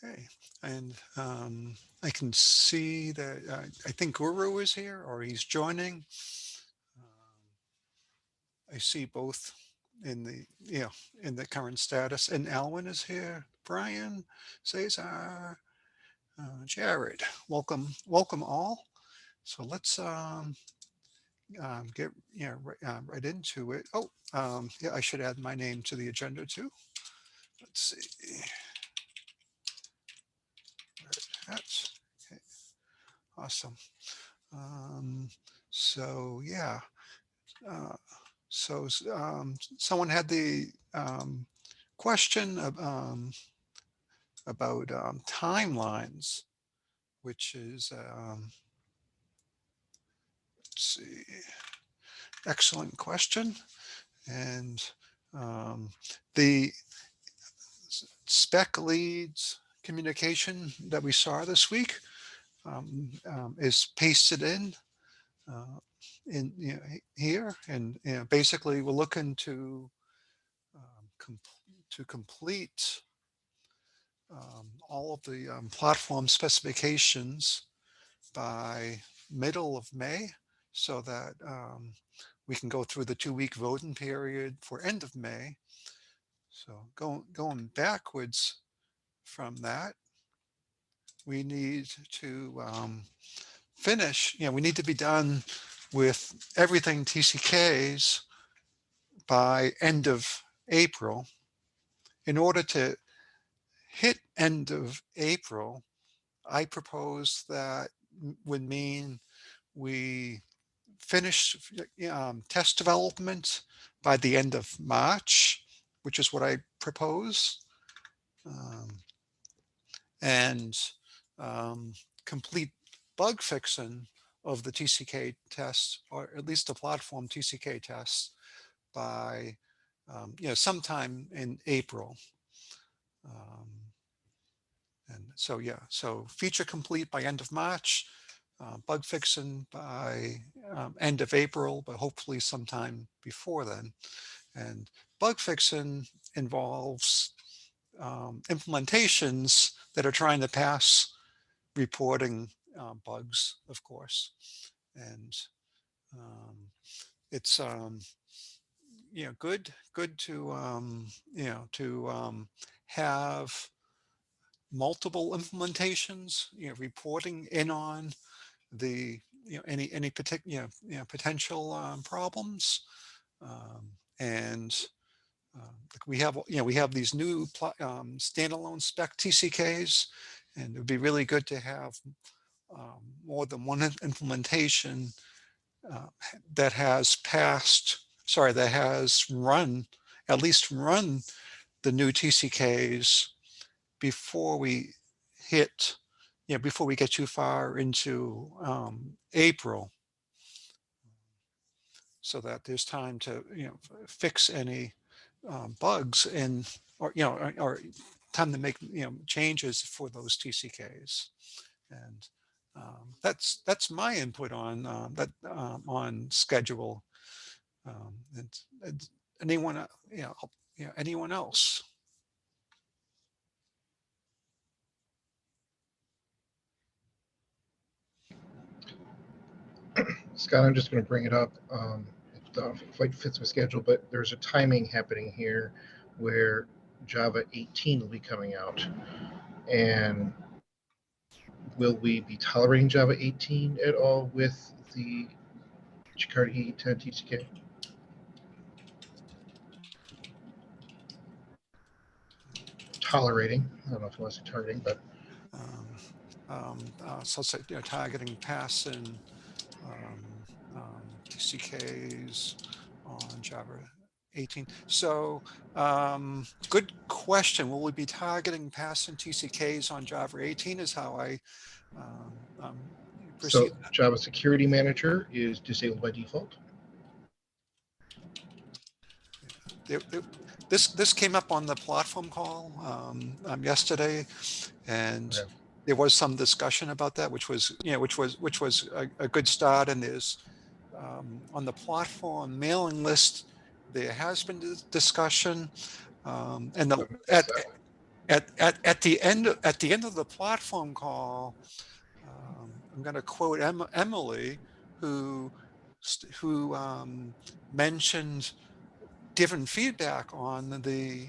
Okay, and I can see that I think Guru is here or he's joining. I see both in the in the current status, and Alwyn is here. Brian, Cesar, Jared, welcome all. So let's get right into it. Oh, yeah, I should add my name to the agenda too. Let's see. That's okay, awesome. Um, so yeah, uh, someone had the question about timelines, which is let's see, excellent question. And um, the spec leads communication that we saw this week is pasted uh, in here, and basically we're looking um, com- to complete all of the platform specifications by middle of May, so that we can go through the 2-week voting period for end of May. So going backwards from that, we need to finish. We need to be done with everything TCKs by end of April. In order to hit end of April, I propose that would mean we finish test development by the end of March, which is what I propose, um, and um, complete bug fixing of the TCK test, or at least the platform TCK test, by sometime in April. Um, and so yeah, so feature complete by end of March, bug fixing by end of April, but hopefully sometime before then. And bug fixing involves implementations that are trying to pass reporting bugs, of course. And um, it's good to have multiple implementations, reporting in on the any particular potential problems, and like we have these new standalone spec TCKs, and it would be really good to have more than one implementation uh, that has passed, sorry, that has run, at least run the new TCKs before we hit, before we get too far into April, so that there's time to, fix any bugs and, or time to make, changes for those TCKs. And that's my input on that on schedule. And anyone, anyone else? Scott, I'm just going to bring it up. It quite fits my schedule, but there's a timing happening here where Java 18 will be coming out. And will we be tolerating Java 18 at all with the Jakarta E10 TCK? Tolerating. I don't know if I want to say targeting, but Um, so it's like, targeting passing TCKs on Java 18. So good question. Will we be targeting passing TCKs on Java 18 is how I um, um, so perceive that. Java Security Manager is disabled by default. Yeah. This came up on the platform call yesterday, and Okay. there was some discussion about that, which was a good start. And there's on the platform mailing list, there has been discussion, and I missed that one. at the end of the platform call, I'm going to quote Emily, who mentioned given feedback on the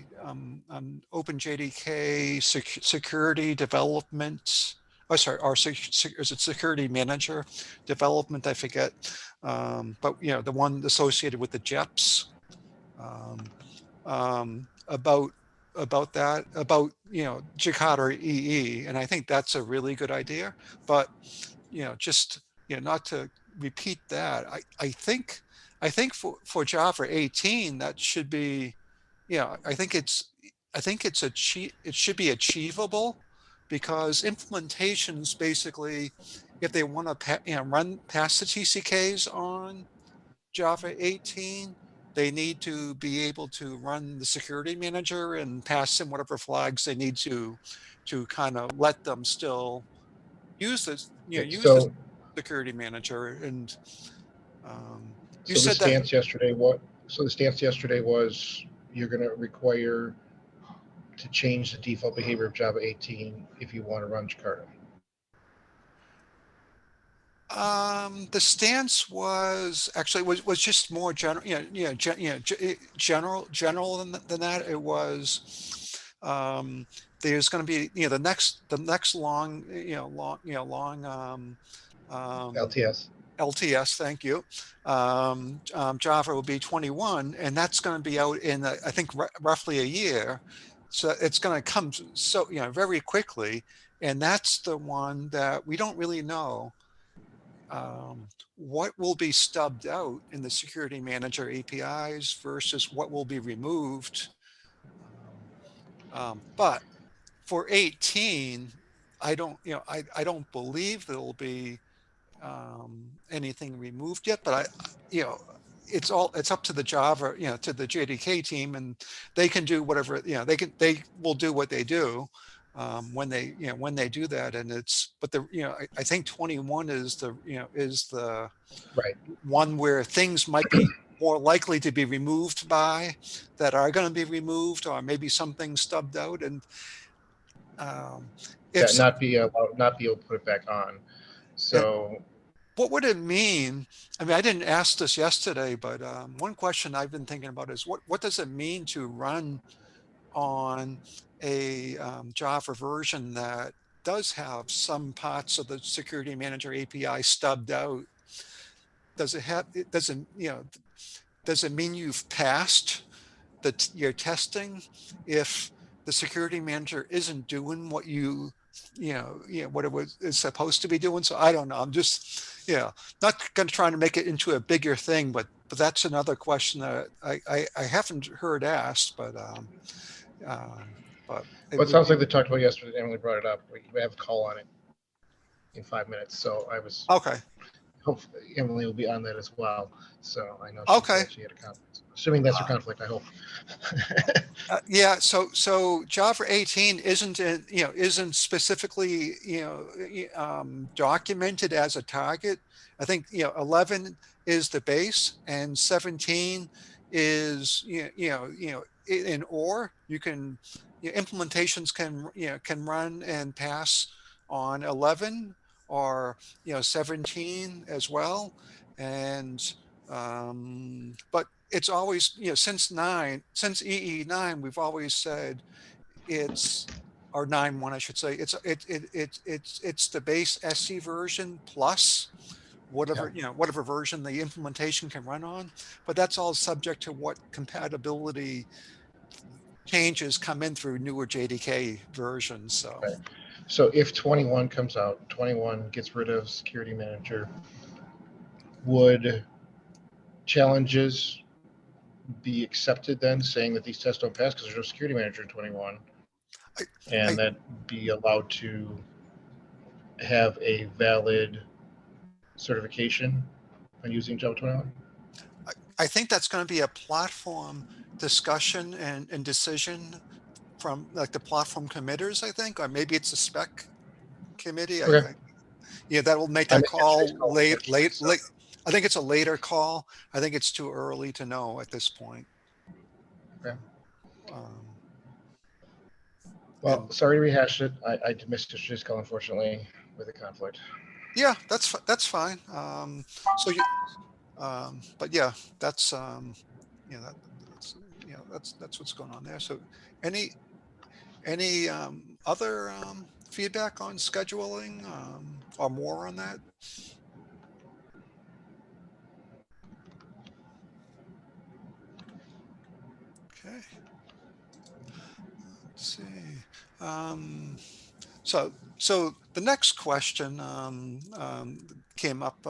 OpenJDK security development. Oh, sorry, is it security manager development? I forget, but the one associated with the JEPs, um, about that, about Jakarta EE, and I think that's a really good idea. But just not to repeat that, I think for Java 18 that should be, I think it should be achievable, because implementations basically, if they want to run past the TCKs on Java 18, they need to be able to run the security manager and pass in whatever flags they need to kind of let them still use this, Okay, use the so security manager. And you so the said that, stance yesterday what so the stance yesterday was you're going to require to change the default behavior of Java 18 if you want to run Jakarta. the stance was actually was just more general, general than that. It was, there's going to be, the next long, um, LTS. LTS, thank you. Java will be 21, and that's going to be out in, I think, roughly a year. So it's going to come so, very quickly. And that's the one that we don't really know, what will be stubbed out in the security manager APIs versus what will be removed. But for 18, I don't believe there'll be anything removed yet, but you know, it's up to the Java, to the JDK team, and they can do whatever, they will do what they do, when they do that. And but I think 21 is the Right. one where things might be more likely to be removed by, that are going to be removed, or maybe something stubbed out. And um, if Yeah, so, not be able to put it back on. and So what would it mean? I mean, I didn't ask this yesterday, but one question I've been thinking about is, what does it mean to run on a Java version that does have some parts of the security manager API stubbed out? Does it have, it doesn't, does it mean you've passed your testing if the security manager isn't doing what what it was is supposed to be doing? So I don't know. I'm just, not going to try to make it into a bigger thing, but that's another question that I haven't heard asked, um, but it well, it would sounds be like they talked about yesterday. Emily brought it up. We have a call on it in 5 minutes, so I was okay. hopefully Emily will be on that as well. So I know she Okay. said she had a conflict. Assuming that's her Uh, conflict, I hope. yeah, so Java 18 isn't specifically documented as a target. I think 11 is the base, and 17 is in OR. You can, implementations can run and pass on 11, or 17 as well. And but it's always, since EE9, we've always said it's, or 9.1, I should say, it's the base SC version plus Yeah, whatever version the implementation can run on. But that's all subject to what compatibility changes come in through newer JDK versions. So right. So if 21 comes out, 21 gets rid of Security Manager, would challenges be accepted then, saying that these tests don't pass because there's no Security Manager in 21, I, and I, that be allowed to have a valid certification on using Java 21? I think that's going to be a platform discussion and decision from, like, the platform committers, I think, or maybe it's a spec committee. Okay. Yeah, that will make I that missed yesterday's call call, unfortunately. So, late. I think it's a later call. I think it's too early to know at this point. okay. Um, Well, And sorry to rehash it. I missed yesterday's call, unfortunately, with a conflict. yeah, that's fine. So you, but yeah, that's that's that's what's going on there. So any other feedback on scheduling or more on that? Okay, let's see. Um, so the next question came up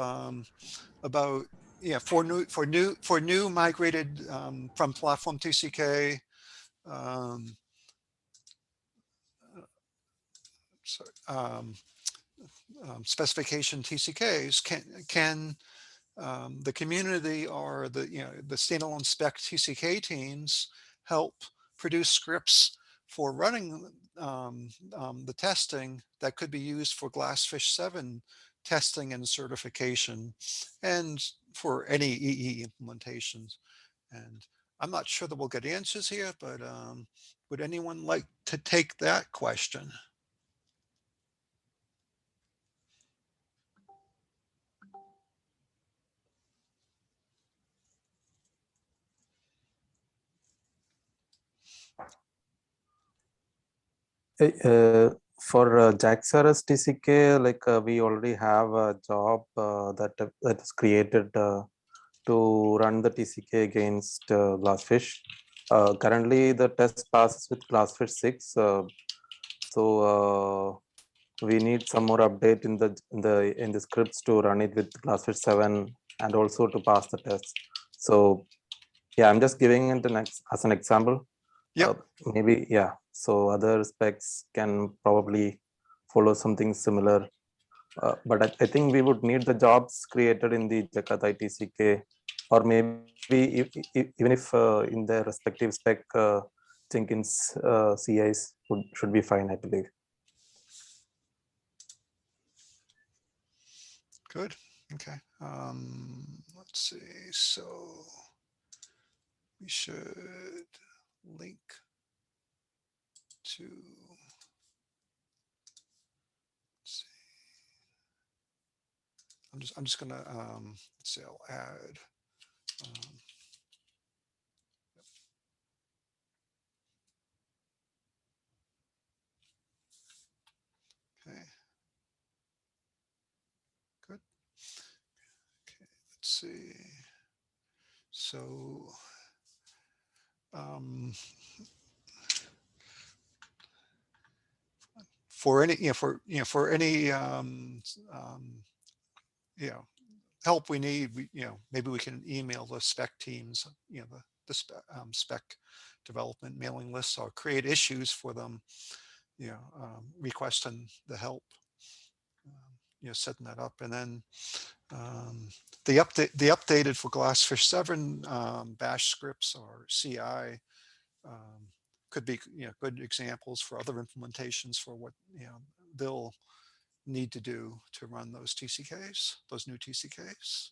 about yeah for new migrated from platform TCK. Um, sorry, specification TCKs can the community or the standalone spec TCK teams help produce scripts for running the testing that could be used for Glassfish 7 testing and certification and for any EE implementations. And I'm not sure that we'll get answers here, but would anyone like to take that question? For Jaxaras TCK, like we already have a job that is created to run the TCK against Glassfish. Currently, the test passes with Glassfish 6. We need some more update in the scripts to run it with Glassfish 7 and also to pass the test. So yeah, I'm just giving it as an example. Yep. uh, Maybe yeah, so other specs can probably follow something similar, but I think we would need the jobs created in the Jakarta TCK, or maybe even if in their respective spec, Jenkins CIs should be fine, I believe. Good. Okay. Let's see. So we should link to, let's see. I'm just gonna let's see, I'll add um, okay, good. Okay, let's see. So um for any for any you know help we need, maybe we can email the spec teams, spec development mailing lists or create issues for them, requesting the help, setting that up. And then the updated for Glassfish 7 bash scripts or CI could be good examples for other implementations for what they'll need to do to run those TCKs, those new TCKs.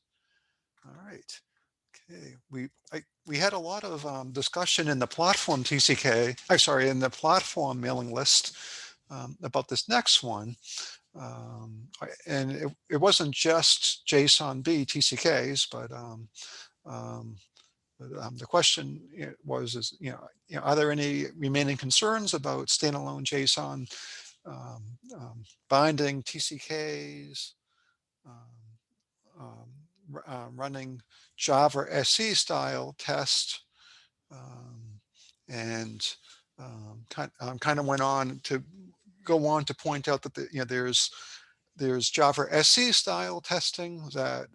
All right. Okay. We had a lot of discussion in the platform TCK. I'm sorry, in the platform mailing list about this next one. And it wasn't just JSON B TCKs, um, but the question was, are there any remaining concerns about standalone JSON um, binding TCKs, running Java SE style test, um, and kind of went on to point out that there's Java SE style testing that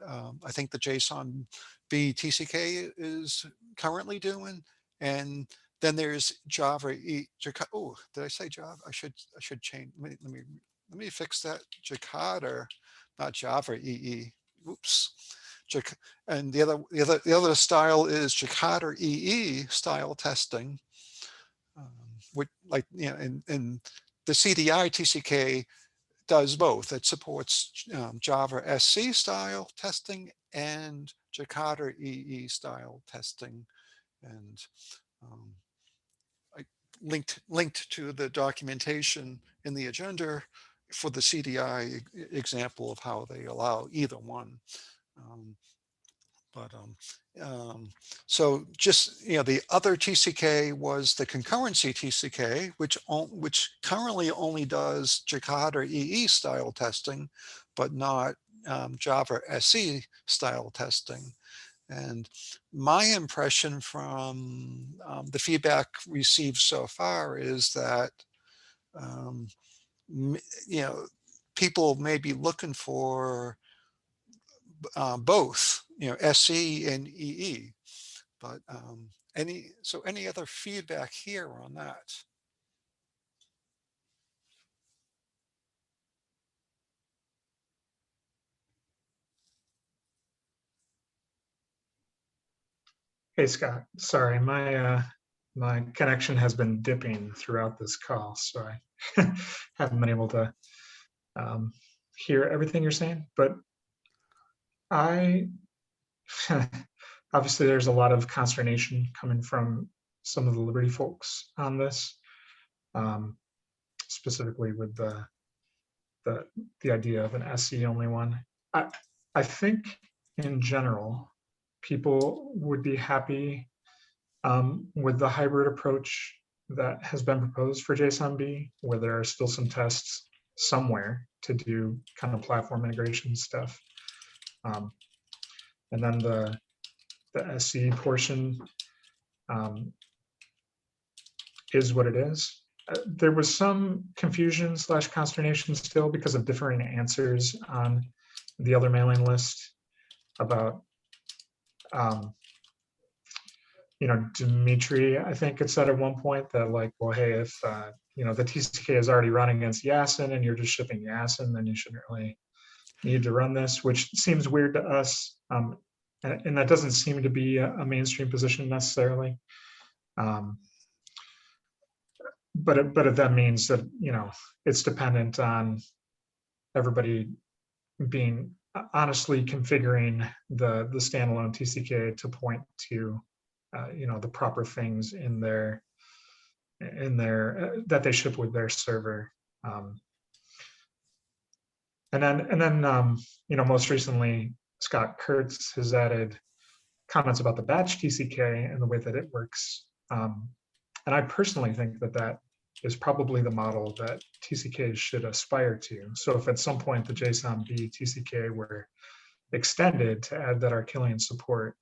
I think the JSON B TCK is currently doing, and then there's Java E. Oh, did I say Java? I should change. Let me fix that. Jakarta, not Java EE. Oops. And the other style is Jakarta EE style testing, which like and the CDI TCK does both. It supports Java SC style testing and Jakarta EE style testing. And um, I, linked to the documentation in the agenda for the CDI example of how they allow either one. Um, but so just, the other TCK was the concurrency TCK, which currently only does Jakarta EE style testing, but not Java SE style testing. And my impression from the feedback received so far is that um, you know people may be looking for both, SE and EE. But any other feedback here on that? Hey Scott, sorry, my connection has been dipping throughout this call, so I haven't been able to hear everything you're saying. But I obviously there's a lot of consternation coming from some of the Liberty folks on this, specifically with the idea of an SE only one. I think in general, people would be happy with the hybrid approach that has been proposed for JSONB, where there are still some tests somewhere to do kind of platform integration stuff. And then the SE portion is what it is. There was some confusion / consternation still because of differing answers on the other mailing list about Dimitri, I think it said at one point that like, well, hey, if the TCK is already running against Yasin and you're just shipping Yasin, then you shouldn't really need to run this, which seems weird to us. And that doesn't seem to be a mainstream position necessarily. But if that means that, it's dependent on everybody being honestly configuring the standalone TCK to point to the proper things in their that they ship with their server. And then most recently, Scott Kurtz has added comments about the batch TCK and the way that it works. And I personally think that is probably the model that TCKs should aspire to. So if at some point the JSONB TCK were extended to add that Archillian support,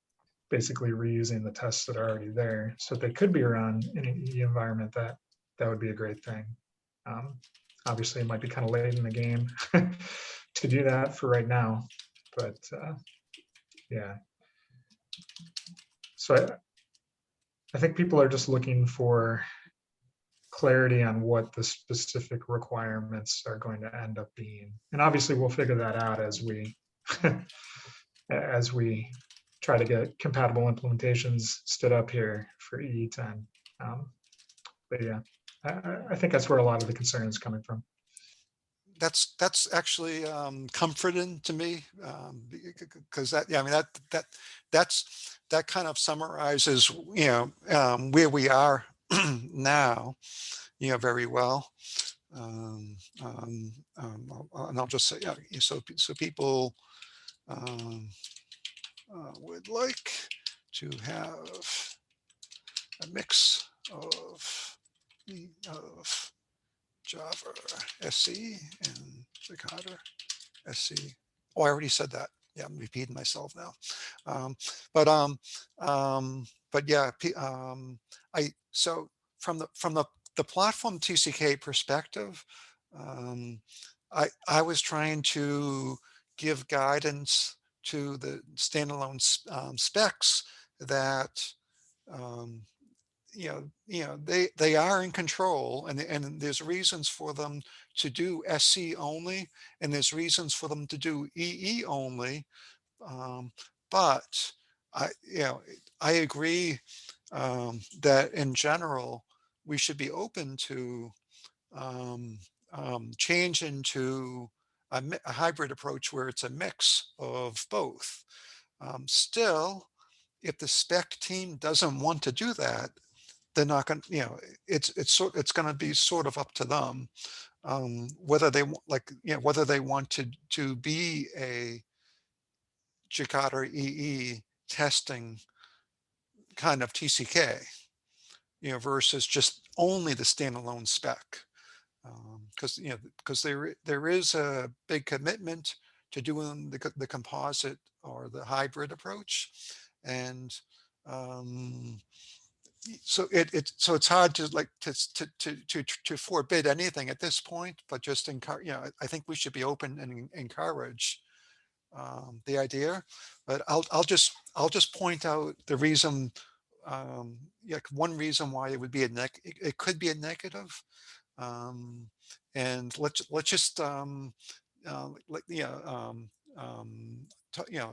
basically reusing the tests that are already there, so they could be run in an EE environment, that would be a great thing. Obviously, it might be kind of late in the game to do that for right now, but yeah. So I think people are just looking for clarity on what the specific requirements are going to end up being, and obviously we'll figure that out as we as we try to get compatible implementations stood up here for EE10. But yeah, I think that's where a lot of the concern is coming from. That's actually comforting to me, because that kind of summarizes where we are now very well. And I'll just say, so people would like to have a mix of Java SE and Jakarta SC. Oh, I already said that. Yeah, I'm repeating myself now. But yeah, so from the platform TCK perspective, I was trying to give guidance to the standalone specs that they are in control, and there's reasons for them to do SC only, and there's reasons for them to do EE only. But I agree that in general we should be open to change into a hybrid approach where it's a mix of both. Still, if the spec team doesn't want to do that, they're not going to, it's going to be sort of up to them, whether they like, whether they want to be a Jakarta EE testing kind of TCK, versus just only the standalone spec. Because there is a big commitment to doing the composite or the hybrid approach, and um, so it's hard to like to forbid anything at this point, but just encourage. I think we should be open and encourage the idea. But I'll just point out the reason. One reason why it would be it could be a negative, um, and let's just like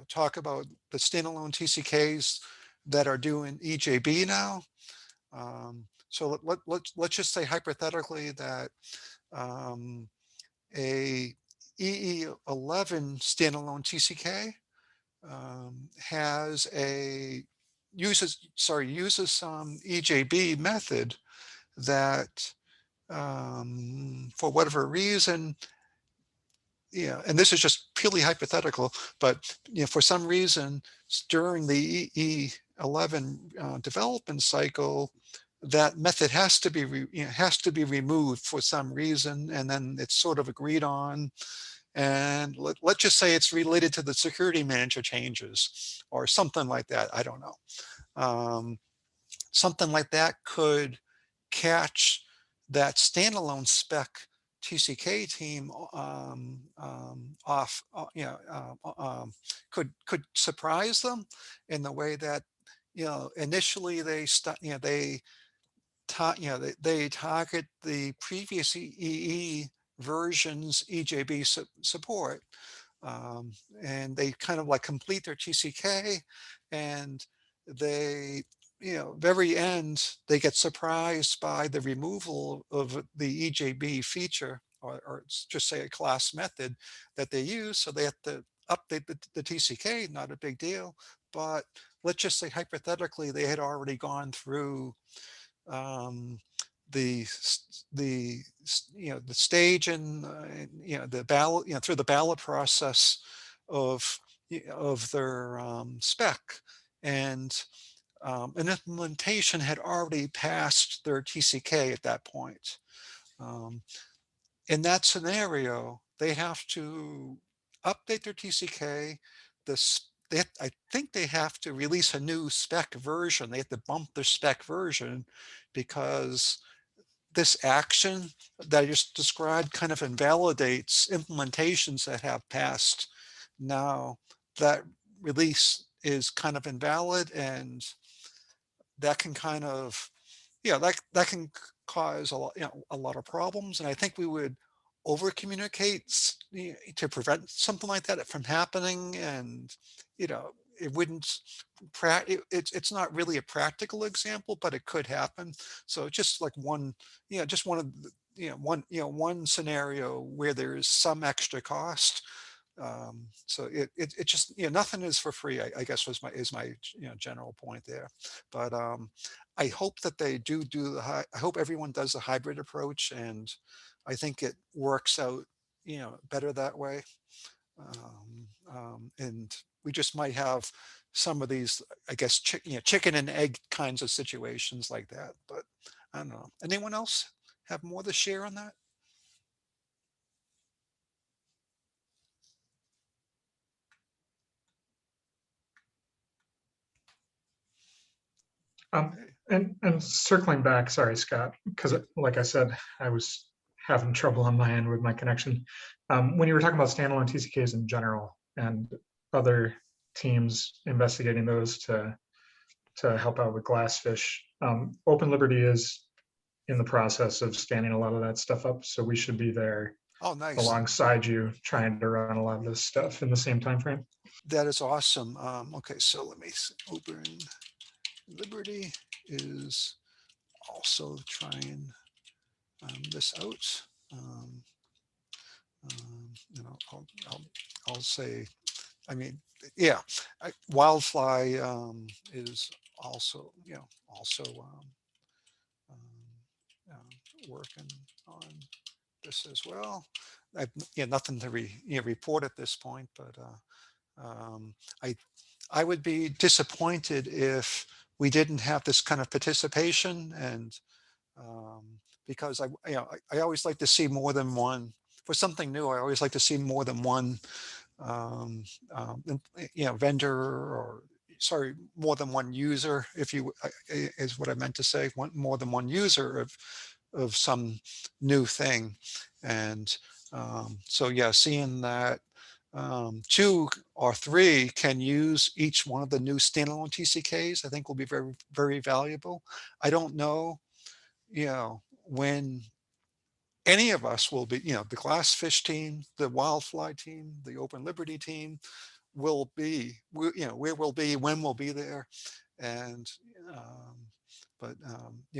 talk about the standalone TCKs that are doing EJB now. So let's just say hypothetically that a EE11 standalone TCK has a uses some EJB method that for whatever reason, and this is just purely hypothetical, but for some reason during the EE11 development cycle, that method has to be has to be removed for some reason, and then it's sort of agreed on. And let's just say it's related to the security manager changes or something like that. I don't know. Something like that could catch that standalone spec TCK team off, could surprise them in the way that initially they target the previous EE versions EJB support, and they kind of like complete their TCK, and they, very end, they get surprised by the removal of the EJB feature, or just say a class method that they use. So they have to update the TCK, not a big deal. But let's just say hypothetically, they had already gone through um, the stage and the ballot, through the ballot process of of their spec, and an implementation had already passed their TCK at that point. Um, in that scenario, they have to update their TCK. I think they have to release a new spec version. They have to bump their spec version because this action that I just described kind of invalidates implementations that have passed. Now that release is kind of invalid, and that can kind of, that can cause a lot of problems. And I think we would over communicate to prevent something like that from happening. And it wouldn't it's not really a practical example, but it could happen. So just like one, just one of the, one scenario where there is some extra cost. So it just, nothing is for free, I guess is my general point there. But I hope that they do I hope everyone does a hybrid approach, and I think it works out better that way. And we just might have some of these, I guess, chicken and egg kinds of situations like that. But I don't know. Anyone else have more to share on that? Um, and circling back, sorry, Scott, because like I said, I was having trouble on my end with my connection. When you were talking about standalone TCKs in general and other teams investigating those to help out with Glassfish, Open Liberty is in the process of standing a lot of that stuff up. So we should be there Oh, nice. alongside you trying to run a lot of this stuff in the same time frame. That is awesome. Okay, so let me see. Open Liberty is also trying this out. Um, I'll say, I mean, yeah, Wildfly is also, also working on this as well. I've nothing to report at this point, but um, I I would be disappointed if we didn't have this kind of participation, and because I always like to see more than one for something new. I always like to see more than one um, vendor, or sorry, more than one user, if you is what I meant to say, more than one user of some new thing. And so yeah, seeing that two or three can use each one of the new standalone TCKs, I think will be very, very valuable. I don't know, when any of us will be, the Glassfish team, the Wildfly team, the Open Liberty team will be, where we'll be, when we'll be there. And,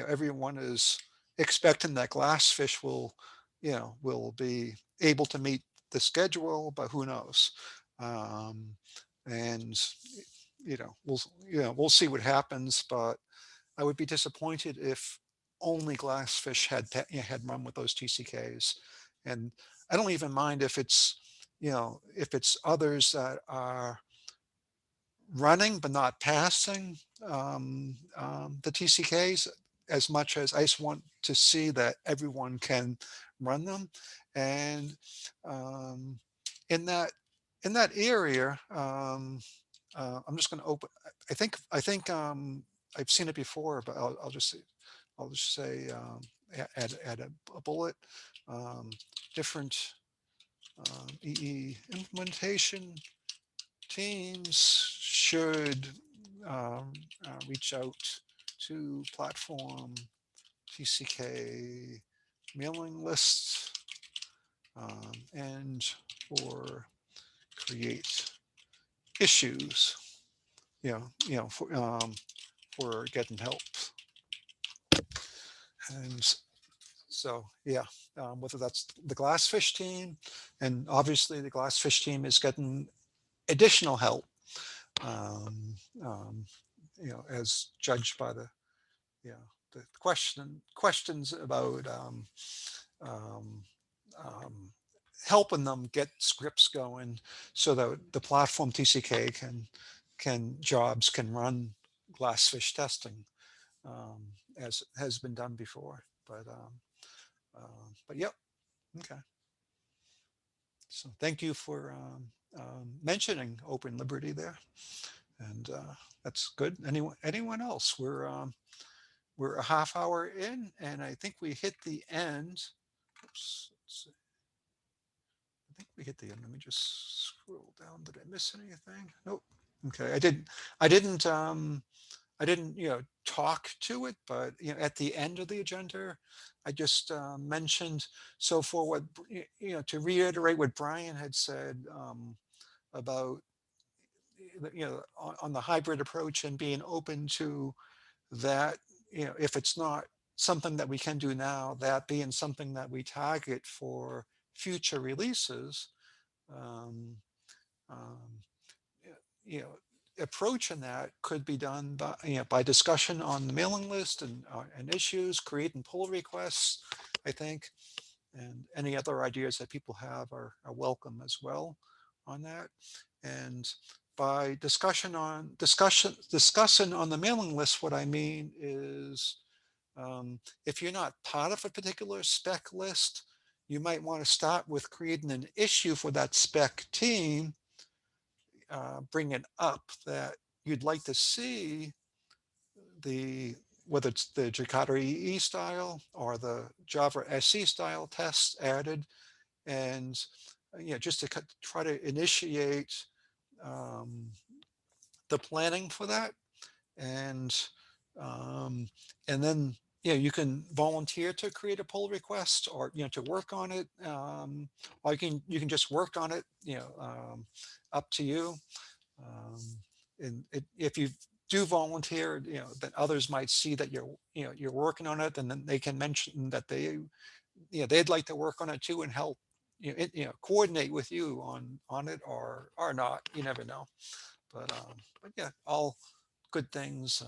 everyone is expecting that Glassfish will be able to meet the schedule, but who knows? Um, and, we'll see what happens, but I would be disappointed if only Glassfish had run with those TCKs. And I don't even mind if it's others that are running but not passing the TCKs, as much as I just want to see that everyone can run them. And um, in that area, I'm just going to open. I think I've seen it before, but I'll just say add a bullet. Um, Different EE implementation teams should reach out to platform TCK mailing lists, and or create issues, for getting help. And so, yeah, whether that's the Glassfish team, and obviously the Glassfish team is getting additional help, um, um, as judged by the questions about um, um, helping them get scripts going, so that the platform TCK jobs can run Glassfish testing, as has been done before. But yep, okay. So thank you for mentioning Open Liberty there, and that's good. Anyone else? We're a half hour in, and I think we hit the end. Oops, let's see. I think we hit the end. Let me just scroll down. Did I miss anything? Nope. Okay, I didn't. I didn't. I didn't, talk to it, but at the end of the agenda, I just mentioned. So for what to reiterate what Brian had said about on the hybrid approach, and being open to that, if it's not something that we can do now, that being something that we target for future releases. Um, um, you know, Approaching that could be done by discussion on the mailing list, and issues, create and pull requests, I think, and any other ideas that people have are welcome as well on that. And by discussing on the mailing list, what I mean is, if you're not part of a particular spec list, you might want to start with creating an issue for that spec team, bring it up that you'd like to see whether it's the Jakarta EE style or the Java SE style tests added, and just to try to initiate um, the planning for that. And then you can volunteer to create a pull request, or to work on it, or you can just work on it, up to you. um, and if you do volunteer, then others might see that you're working on it, and then they can mention that they'd like to work on it too, and help coordinate with you on it, or not. You never know. But yeah, all good things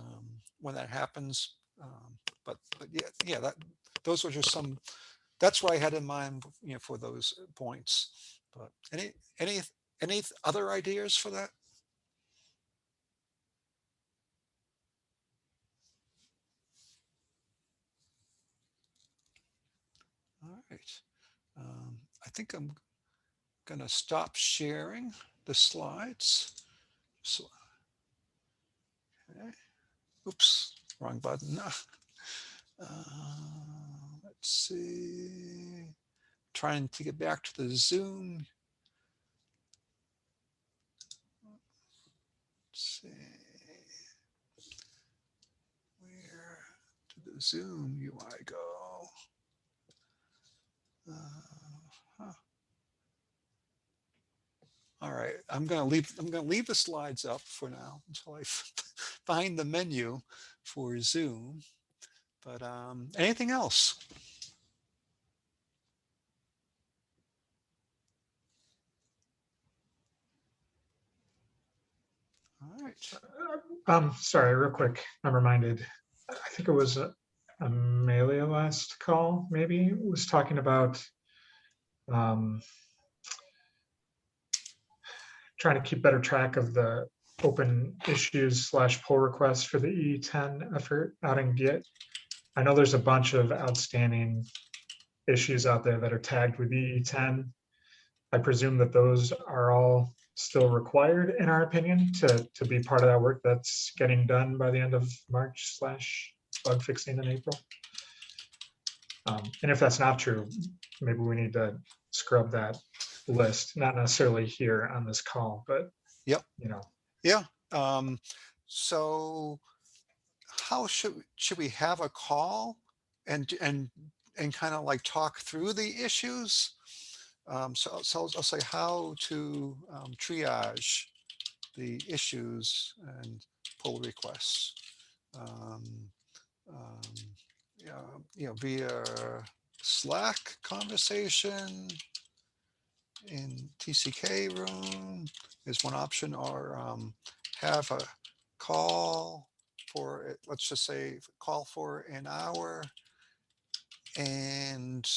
when that happens. But yeah, those were just some, that's what I had in mind, for those points. But any other ideas for that? All right. I think I'm going to stop sharing the slides. So, okay. Oops, wrong button. Let's see. Trying to get back to the Zoom. Let's see. Where did the Zoom UI go? Huh. All right, I'm gonna leave the slides up for now until I find the menu for Zoom. But anything else? All right. Sorry, real quick. I'm reminded. I think it was Amelia last call, maybe, was talking about um, trying to keep better track of the open issues / pull requests for the E10 effort out in Git. I know there's a bunch of outstanding issues out there that are tagged with E10. I presume that those are all still required, in our opinion, to be part of that work that's getting done by the end of March / bug fixing in April. And if that's not true, maybe we need to scrub that list, not necessarily here on this call, but Yep. Yeah. So how should we have a call and kind of like talk through the issues? So I'll say how to triage the issues and pull requests. Um, um, via Slack conversation in TCK room is one option, or have a call for, let's just say, call for an hour and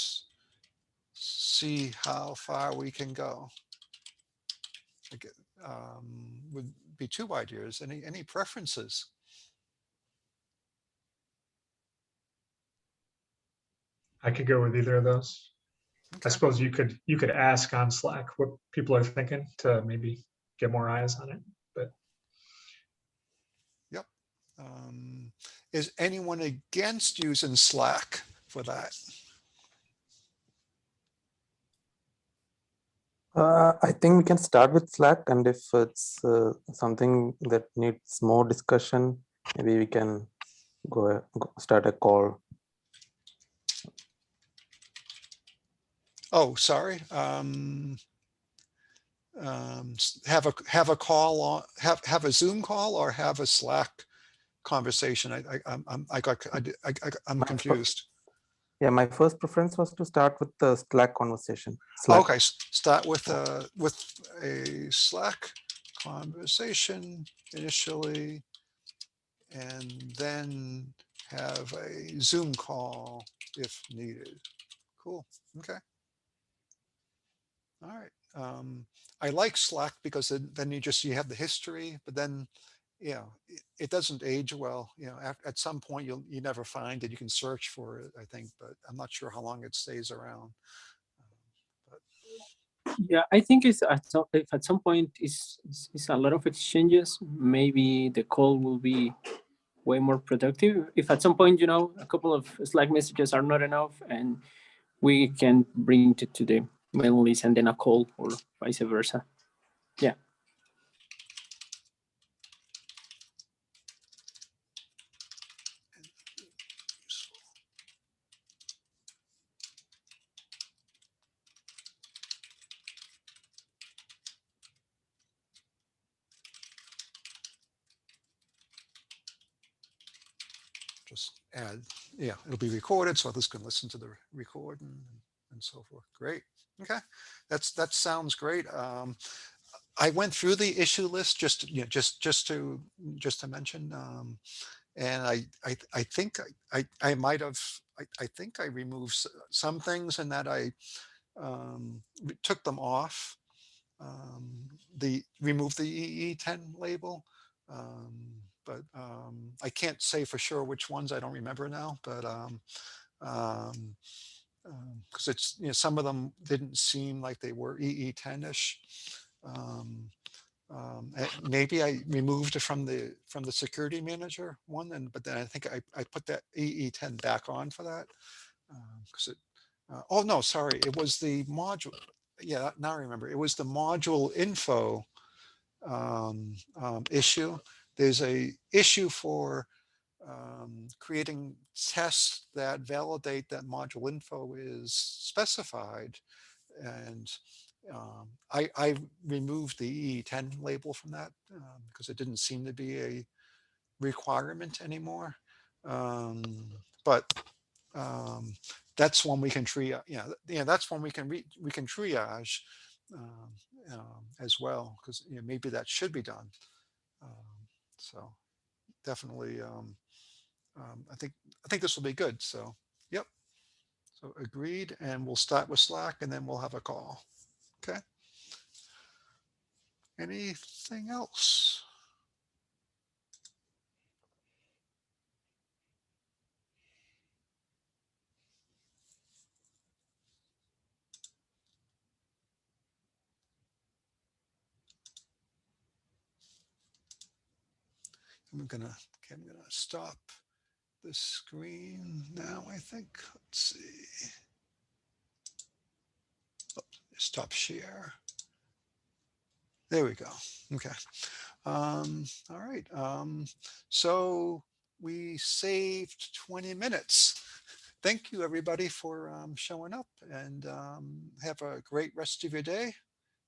see how far we can go. Would be two ideas. Any preferences? I could go with either of those. Okay. I suppose you could ask on Slack what people are thinking to maybe get more eyes on it. But Yep. Is anyone against using Slack for that? I think we can start with Slack, and if it's something that needs more discussion, maybe we can go start a call. Oh, sorry. Have a call on, have a Zoom call, or have a Slack conversation. I'm My confused. Yeah, my first preference was to start with the Slack conversation. Slack. Okay, start with a Slack conversation initially, and then have a Zoom call if needed. Cool. Okay. All right. I like Slack because then you have the history, but then it doesn't age well. At some point you never find it. You can search for it, I think, but I'm not sure how long it stays around. Yeah, I think if at some point is a lot of exchanges, maybe the call will be way more productive. If at some point, a couple of Slack messages are not enough and we can bring it to the mail list and then a call, or vice versa. Yeah. Just add, it'll be recorded, so others can listen to the recording and so forth. Great. Okay, that sounds great. I went through the issue list just to mention. And I think I might have, I think I removed some things and that I took them off. Remove the EE10 label. But I can't say for sure which ones. I don't remember now, but because it's, you know, some of them didn't seem like they were EE10-ish. Maybe I removed it from the security manager one, and but then I think I put that EE10 back on for that because it. Oh no, sorry, it was the module. Yeah, now I remember. It was the module info issue. There's a issue for creating tests that validate that module info is specified. And I removed the EE10 label from that because it didn't seem to be a requirement anymore. But that's one we can that's one we can triage as well, because maybe that should be done. So definitely, I think this will be good. So yep. So agreed, and we'll start with Slack, and then we'll have a call. Okay. Anything else? I'm gonna stop the screen now, I think. Let's see. Oh, stop share. There we go. Okay. All right. So we saved 20 minutes. Thank you, everybody, for showing up, and have a great rest of your day,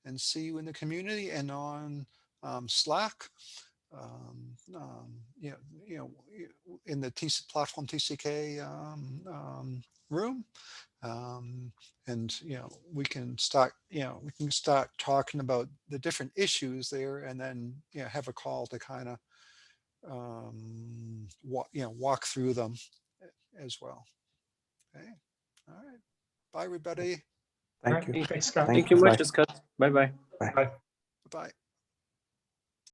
and see you in the community and on Slack. In the platform TCK room. And we can start talking about the different issues there, and then have a call to kind of walk through them as well. Okay. All right. Bye, everybody. Thank you. Thanks, Scott. Thank you Bye. much, Scott. Bye bye. Bye. Bye. Bye.